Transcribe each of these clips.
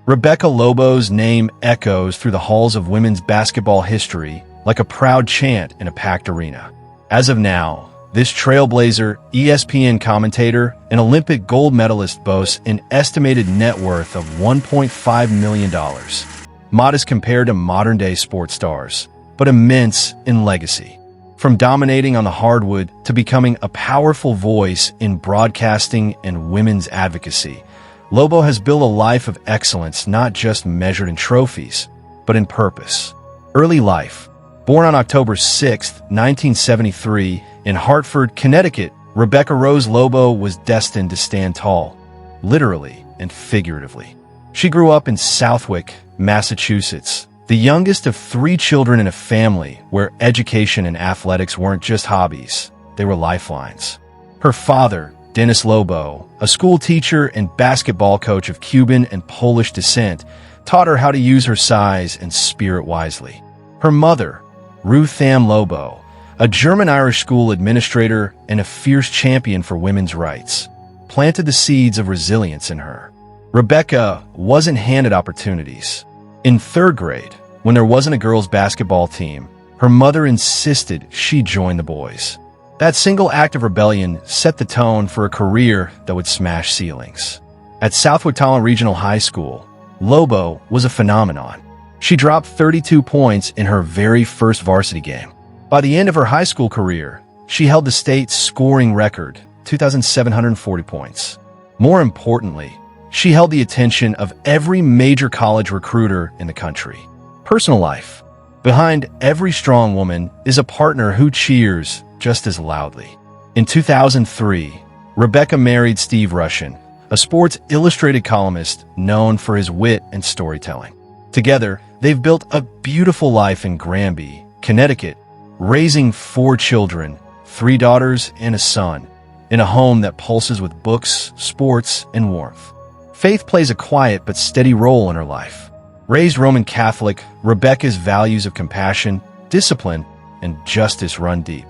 Rebecca Lobo's name echoes through the halls of women's basketball history like a proud chant in a packed arena. As of now, this Trailblazer, ESPN commentator, and Olympic gold medalist boasts an estimated net worth of $1.5 million. Modest compared to modern-day sports stars, but immense in legacy. From dominating on the hardwood to becoming a powerful voice in broadcasting and women's advocacy, Lobo has built a life of excellence not just measured in trophies, but in purpose. Early life. Born on October 6, 1973, in Hartford, Connecticut, Rebecca Rose Lobo was destined to stand tall, literally and figuratively. She grew up in Southwick, Massachusetts, the youngest of 3 children in a family where education and athletics weren't just hobbies, they were lifelines. Her father, Dennis Lobo, a school teacher and basketball coach of Cuban and Polish descent, taught her how to use her size and spirit wisely. Her mother, Ruth Ann Lobo, a German-Irish school administrator and a fierce champion for women's rights, planted the seeds of resilience in her. Rebecca wasn't handed opportunities. In 3rd grade, when there wasn't a girls' basketball team, her mother insisted she join the boys. That single act of rebellion set the tone for a career that would smash ceilings. At Southwick Talent Regional High School, Lobo was a phenomenon. She dropped 32 points in her very first varsity game. By the end of her high school career, she held the state's scoring record, 2,740 points. More importantly, she held the attention of every major college recruiter in the country. Personal life. Behind every strong woman is a partner who cheers just as loudly. In 2003, Rebecca married Steve Rushin, a Sports Illustrated columnist known for his wit and storytelling. Together, they've built a beautiful life in Granby, Connecticut, raising 4 children, 3 daughters and a son, in a home that pulses with books, sports, and warmth. Faith plays a quiet but steady role in her life. Raised Roman Catholic, Rebecca's values of compassion, discipline, and justice run deep.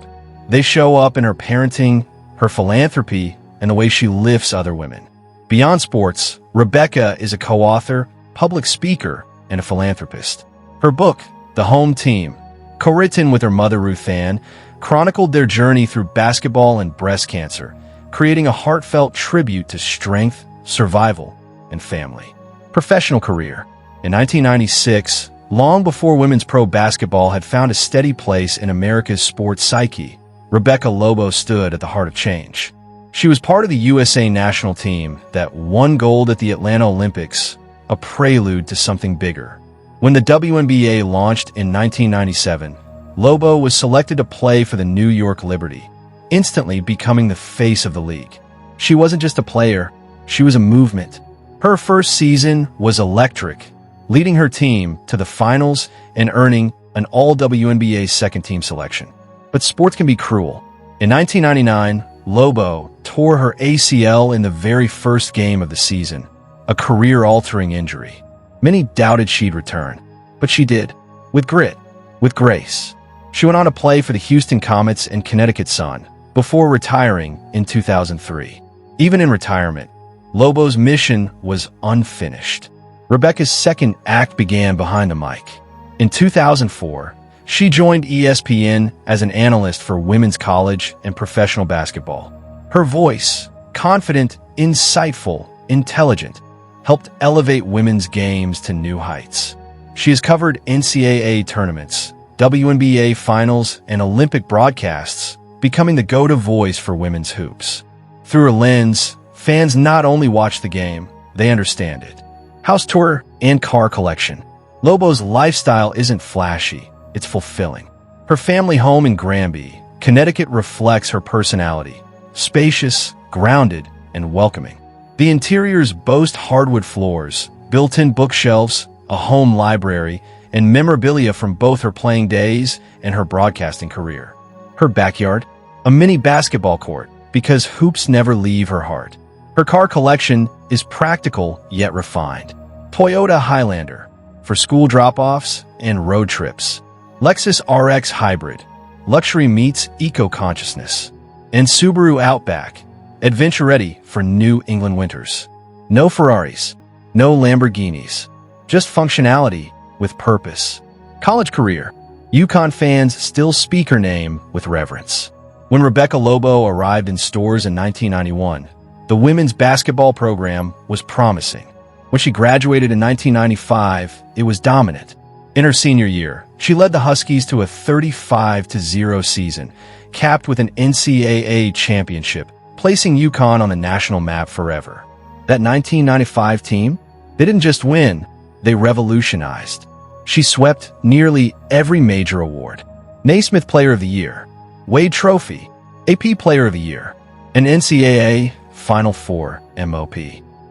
They show up in her parenting, her philanthropy, and the way she lifts other women. Beyond sports, Rebecca is a co-author, public speaker, and a philanthropist. Her book, The Home Team, co-written with her mother Ruth Ann, chronicled their journey through basketball and breast cancer, creating a heartfelt tribute to strength, survival, and family. Professional career. In 1996, long before women's pro basketball had found a steady place in America's sports psyche, Rebecca Lobo stood at the heart of change. She was part of the USA national team that won gold at the Atlanta Olympics, a prelude to something bigger. When the WNBA launched in 1997, Lobo was selected to play for the New York Liberty, instantly becoming the face of the league. She wasn't just a player, she was a movement. Her first season was electric, leading her team to the finals and earning an All-WNBA second-team selection. But sports can be cruel. In 1999, Lobo tore her ACL in the very first game of the season, a career-altering injury. Many doubted she'd return, but she did, with grit, with grace. She went on to play for the Houston Comets and Connecticut Sun, before retiring in 2003. Even in retirement, Lobo's mission was unfinished. Rebecca's second act began behind the mic. In 2004, she joined ESPN as an analyst for women's college and professional basketball. Her voice, confident, insightful, intelligent, helped elevate women's games to new heights. She has covered NCAA tournaments, WNBA finals, and Olympic broadcasts, becoming the go-to voice for women's hoops. Through her lens, fans not only watch the game, they understand it. House tour and car collection. Lobo's lifestyle isn't flashy, it's fulfilling. Her family home in Granby, Connecticut reflects her personality, spacious, grounded, and welcoming. The interiors boast hardwood floors, built-in bookshelves, a home library, and memorabilia from both her playing days and her broadcasting career. Her backyard, a mini basketball court, because hoops never leave her heart. Her car collection is practical yet refined. Toyota Highlander, for school drop-offs and road trips. Lexus RX Hybrid, luxury meets eco-consciousness. And Subaru Outback, adventure-ready for New England winters. No Ferraris, No Lamborghinis. Just functionality with purpose. College career. UConn fans still speak her name with reverence. When Rebecca Lobo arrived in stores in 1991, the women's basketball program was promising. When she graduated in 1995, it was dominant. In her senior year, she led the Huskies to a 35-0 season, capped with an NCAA championship, placing UConn on the national map forever. That 1995 team, they didn't just win, they revolutionized. She swept nearly every major award. Naismith Player of the Year, Wade Trophy, AP Player of the Year, and NCAA Final Four MOP.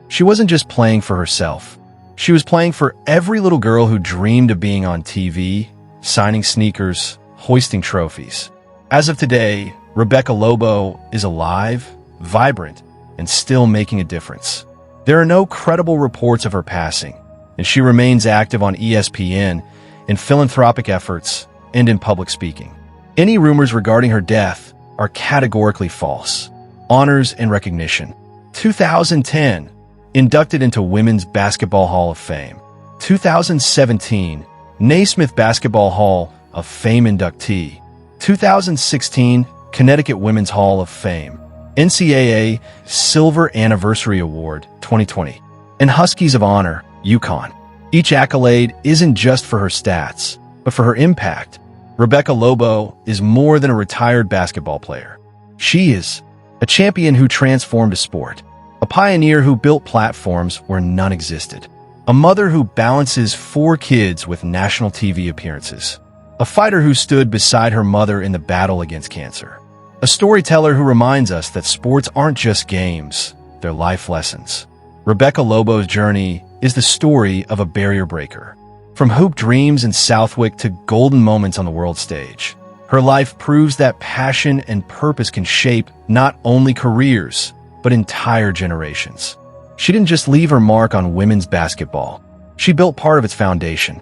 She wasn't just playing for herself. She was playing for every little girl who dreamed of being on TV, signing sneakers, hoisting trophies. As of today, Rebecca Lobo is alive, vibrant, and still making a difference. There are no credible reports of her passing, and she remains active on ESPN, in philanthropic efforts, and in public speaking. Any rumors regarding her death are categorically false. Honors and recognition. 2010, inducted into Women's Basketball Hall of Fame. 2017, Naismith Basketball Hall of Fame inductee. 2016, Connecticut Women's Hall of Fame. NCAA Silver Anniversary Award 2020. And Huskies of Honor, UConn. Each accolade isn't just for her stats, but for her impact. Rebecca Lobo is more than a retired basketball player. She is a champion who transformed a sport, a pioneer who built platforms where none existed, a mother who balances 4 kids with national TV appearances, a fighter who stood beside her mother in the battle against cancer, a storyteller who reminds us that sports aren't just games, they're life lessons. Rebecca Lobo's journey is the story of a barrier breaker. From hoop dreams in Southwick to golden moments on the world stage, her life proves that passion and purpose can shape not only careers, but entire generations. She didn't just leave her mark on women's basketball. She built part of its foundation,